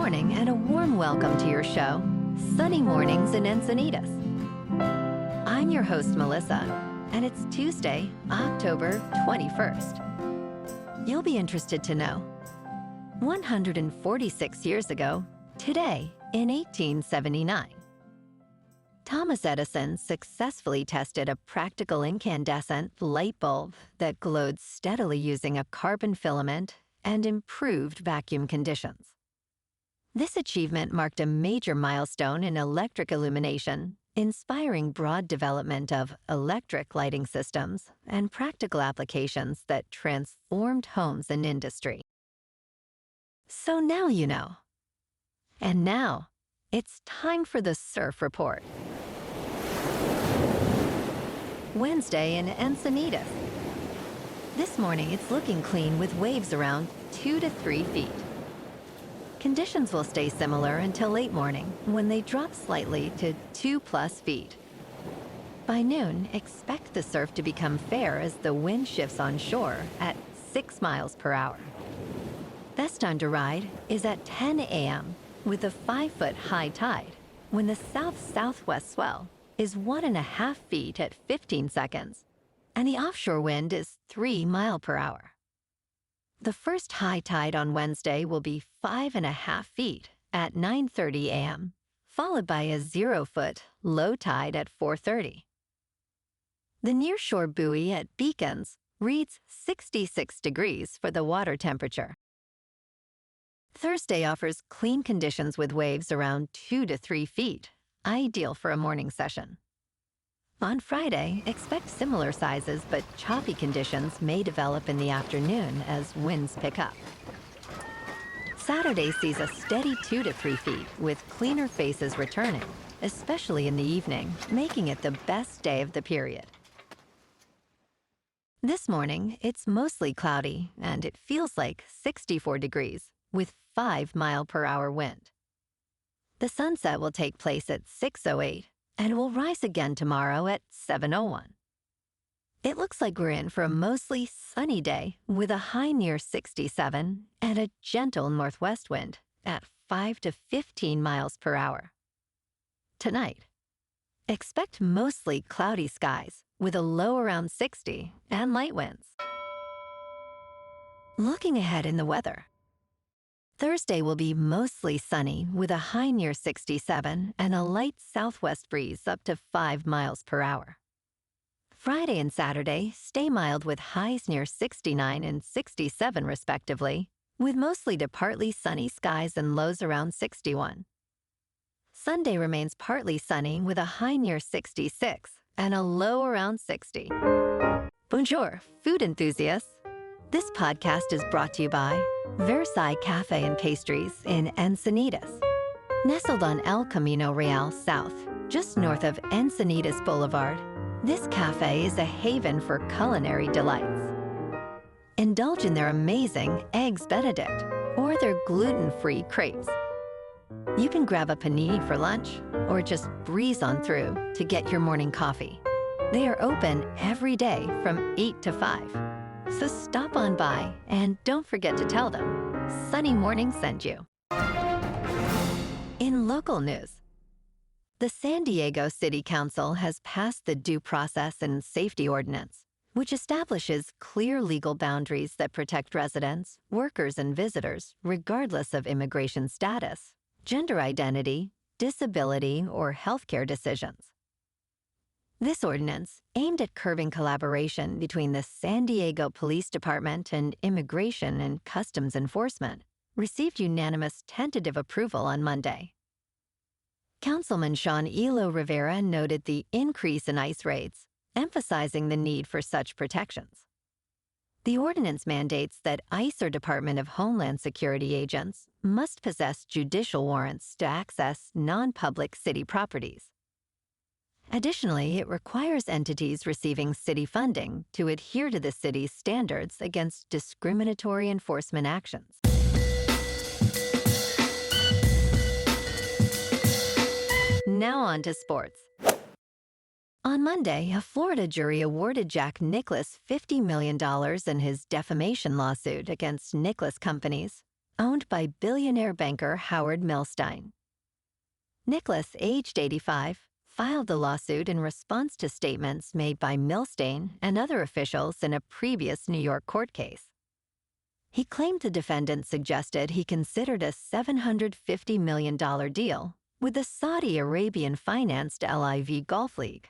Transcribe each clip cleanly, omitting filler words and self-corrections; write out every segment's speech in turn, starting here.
morning and a warm welcome to your show, Sunny Mornings in Encinitas. I'm your host, Melissa, and it's Tuesday, October 21st. You'll be interested to know, 146 years ago, today in 1879, Thomas Edison successfully tested a practical incandescent light bulb that glowed steadily using a carbon filament and improved vacuum conditions. This achievement marked a major milestone in electric illumination, inspiring broad development of electric lighting systems and practical applications that transformed homes and industry. So now you know. And now, it's time for the Surf Report. Wednesday in Encinitas. This morning it's looking clean with waves around 2 to 3 feet. Conditions will stay similar until late morning when they drop slightly to 2+ feet. By noon, expect the surf to become fair as the wind shifts on shore at 6 miles per hour. Best time to ride is at 10 a.m. with a 5-foot high tide when the South South-West Swell is 1.5 feet at 15 seconds, and the offshore wind is 3 miles per hour. The first high tide on Wednesday will be 5.5 feet at 9:30 a.m., followed by a 0-foot low tide at 4:30. The nearshore buoy at Beacons reads 66 degrees for the water temperature. Thursday offers clean conditions with waves around 2 to 3 feet, ideal for a morning session. On Friday, expect similar sizes, but choppy conditions may develop in the afternoon as winds pick up. Saturday sees a steady 2 to 3 feet with cleaner faces returning, especially in the evening, making it the best day of the period. This morning, it's mostly cloudy, and it feels like 64 degrees with 5 mile per hour wind. The sunset will take place at 6:08 and will rise again tomorrow at 7:01. It looks like we're in for a mostly sunny day with a high near 67 and a gentle northwest wind at 5 to 15 miles per hour. Tonight, expect mostly cloudy skies with a low around 60 and light winds. Looking ahead in the weather, Thursday will be mostly sunny with a high near 67 and a light southwest breeze up to 5 miles per hour. Friday and Saturday stay mild with highs near 69 and 67 respectively, with mostly to partly sunny skies and lows around 61. Sunday remains partly sunny with a high near 66 and a low around 60. Bonjour, food enthusiasts. This podcast is brought to you by Versailles Cafe and Pastries in Encinitas. Nestled on El Camino Real South, just north of Encinitas Boulevard, this cafe is a haven for culinary delights. Indulge in their amazing Eggs Benedict or their gluten-free crepes. You can grab a panini for lunch or just breeze on through to get your morning coffee. They are open every day from 8 to 5. So stop on by and don't forget to tell them Sunny Morning sent you. In local news, the San Diego City Council has passed the Due Process and Safety Ordinance, which establishes clear legal boundaries that protect residents, workers, and visitors regardless of immigration status, gender identity, disability, or healthcare decisions. This ordinance, aimed at curbing collaboration between the San Diego Police Department and Immigration and Customs Enforcement, received unanimous tentative approval on Monday. Councilman Sean Elo-Rivera noted the increase in ICE raids, emphasizing the need for such protections. The ordinance mandates that ICE or Department of Homeland Security agents must possess judicial warrants to access non-public city properties. Additionally, it requires entities receiving city funding to adhere to the city's standards against discriminatory enforcement actions. Now on to sports. On Monday, a Florida jury awarded Jack Nicklaus $50 million in his defamation lawsuit against Nicklaus Companies, owned by billionaire banker Howard Milstein. Nicklaus, aged 85, filed the lawsuit in response to statements made by Milstein and other officials in a previous New York court case. He claimed the defendant suggested he considered a $750 million deal with the Saudi Arabian-financed LIV Golf League.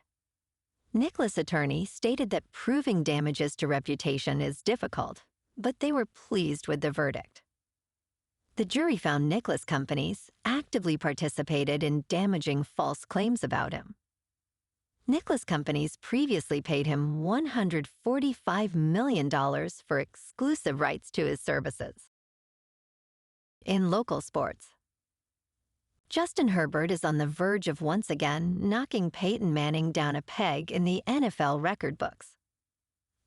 Nicklaus' attorney stated that proving damages to reputation is difficult, but they were pleased with the verdict. The jury found Nicklaus Companies actively participated in damaging false claims about him. Nicklaus Companies previously paid him $145 million for exclusive rights to his services. In local sports, Justin Herbert is on the verge of once again knocking Peyton Manning down a peg in the NFL record books.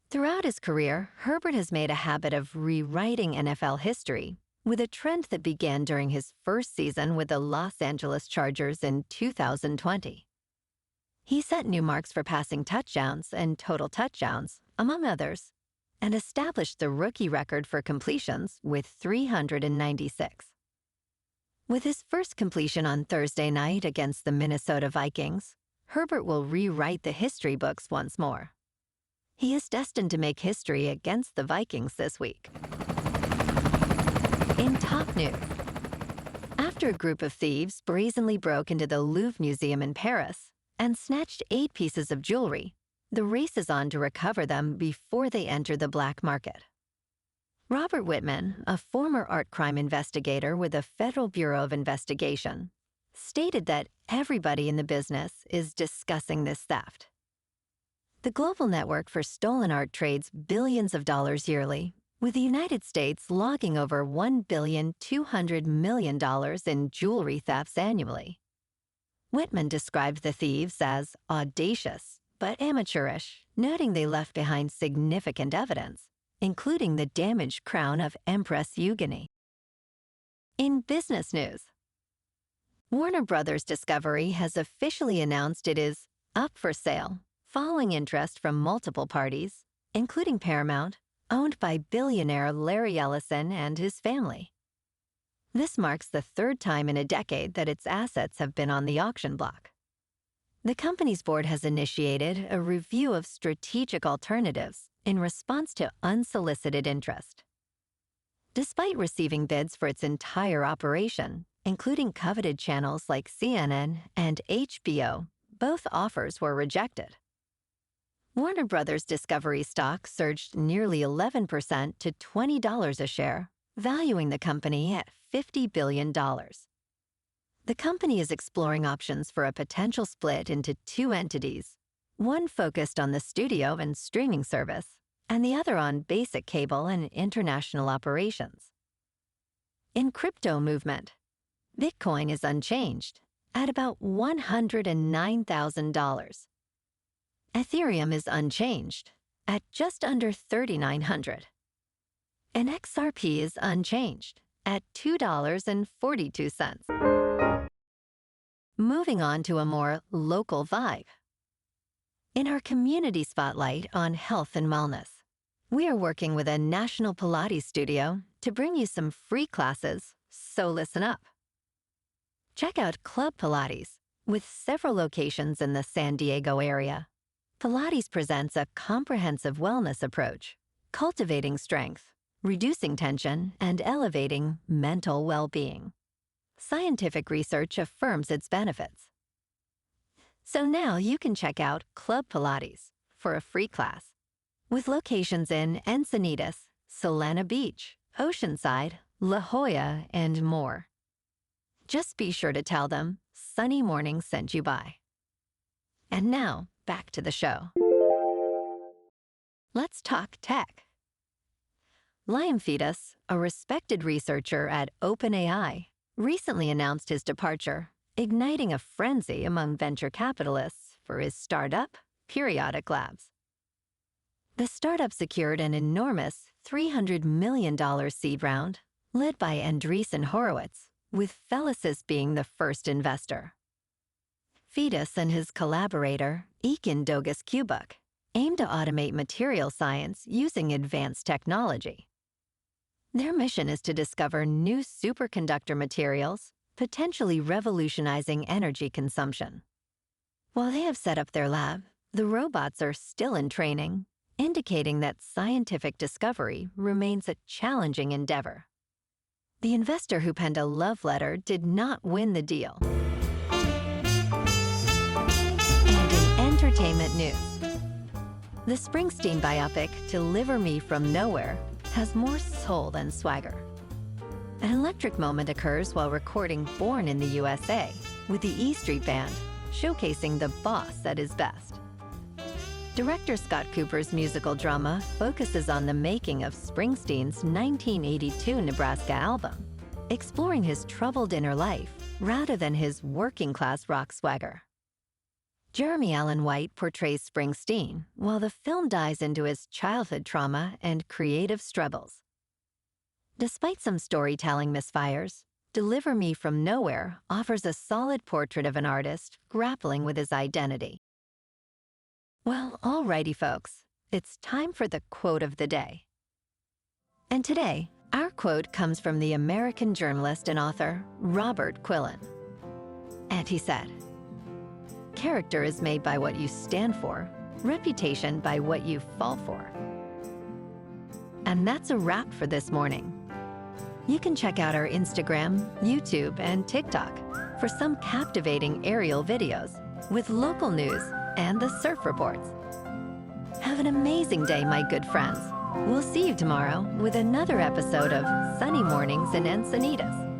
Throughout his career, Herbert has made a habit of rewriting NFL history, with a trend that began during his first season with the Los Angeles Chargers in 2020. He set new marks for passing touchdowns and total touchdowns, among others, and established the rookie record for completions with 396. With his first completion on Thursday night against the Minnesota Vikings, Herbert will rewrite the history books once more. He is destined to make history against the Vikings this week. In top news, after a group of thieves brazenly broke into the Louvre Museum in Paris and snatched 8 pieces of jewelry, the race is on to recover them before they enter the black market. Robert Whitman, a former art crime investigator with the Federal Bureau of Investigation, stated that everybody in the business is discussing this theft. The global network for stolen art trades billions of dollars yearly, with the United States logging over $1.2 billion in jewelry thefts annually. Whitman described the thieves as audacious but amateurish, noting they left behind significant evidence, including the damaged crown of Empress Eugenie. In business news, Warner Brothers Discovery has officially announced it is up for sale, following interest from multiple parties, including Paramount, owned by billionaire Larry Ellison and his family. This marks the 3rd time in a decade that its assets have been on the auction block. The company's board has initiated a review of strategic alternatives in response to unsolicited interest. Despite receiving bids for its entire operation, including coveted channels like CNN and HBO, both offers were rejected. Warner Brothers Discovery stock surged nearly 11% to $20 a share, valuing the company at $50 billion. The company is exploring options for a potential split into 2 entities, one focused on the studio and streaming service, and the other on basic cable and international operations. In crypto movement, Bitcoin is unchanged at about $109,000. Ethereum is unchanged at just under $3,900. And XRP is unchanged at $2.42. Moving on to a more local vibe. In our community spotlight on health and wellness, we are working with a national Pilates studio to bring you some free classes, so listen up. Check out Club Pilates, with several locations in the San Diego area. Pilates presents a comprehensive wellness approach, cultivating strength, reducing tension, and elevating mental well-being. Scientific research affirms its benefits. So now you can check out Club Pilates for a free class, with locations in Encinitas, Solana Beach, Oceanside, La Jolla, and more. Just be sure to tell them Sunny Morning sent you by. And now, back to the show. Let's talk tech. Fedus, a respected researcher at OpenAI, recently announced his departure, igniting a frenzy among venture capitalists for his startup, Periodic Labs. The startup secured an enormous $300 million seed round, led by Andreessen Horowitz, with Fedus being the first investor. Fedus and his collaborator, Ekin Dogus-Kubuk, aim to automate material science using advanced technology. Their mission is to discover new superconductor materials, potentially revolutionizing energy consumption. While they have set up their lab, the robots are still in training, indicating that scientific discovery remains a challenging endeavor. The investor who penned a love letter did not win the deal. And in entertainment news, the Springsteen biopic, Deliver Me From Nowhere, has more soul than swagger. An electric moment occurs while recording Born in the USA with the E Street Band, showcasing the boss at his best. Director Scott Cooper's musical drama focuses on the making of Springsteen's 1982 Nebraska album, exploring his troubled inner life rather than his working-class rock swagger. Jeremy Allen White portrays Springsteen, while the film dives into his childhood trauma and creative struggles. Despite some storytelling misfires, Deliver Me From Nowhere offers a solid portrait of an artist grappling with his identity. Well, alrighty folks, it's time for the quote of the day. And today, our quote comes from the American journalist and author Robert Quillen. And he said, "Character is made by what you stand for, reputation by what you fall for." And that's a wrap for this morning. You can check out our Instagram, YouTube, and TikTok for some captivating aerial videos with local news and the surf reports. Have an amazing day, my good friends. We'll see you tomorrow with another episode of Sunny Mornings in Encinitas.